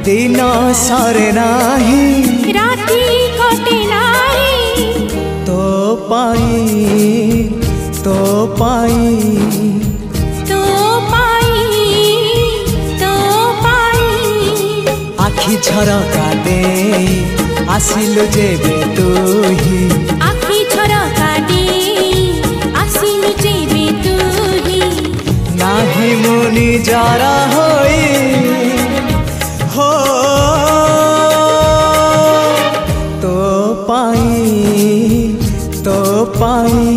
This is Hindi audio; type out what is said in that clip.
दिन सरे नाही राती कटे नाही तो पाई तो पाई तो पाई तो पाई आखि झरका दे आसिलु जेबे तुही आखि झरका दे आसिलु जेबे तुही नाही मुनि जरा होई हो तो पाई तो पाई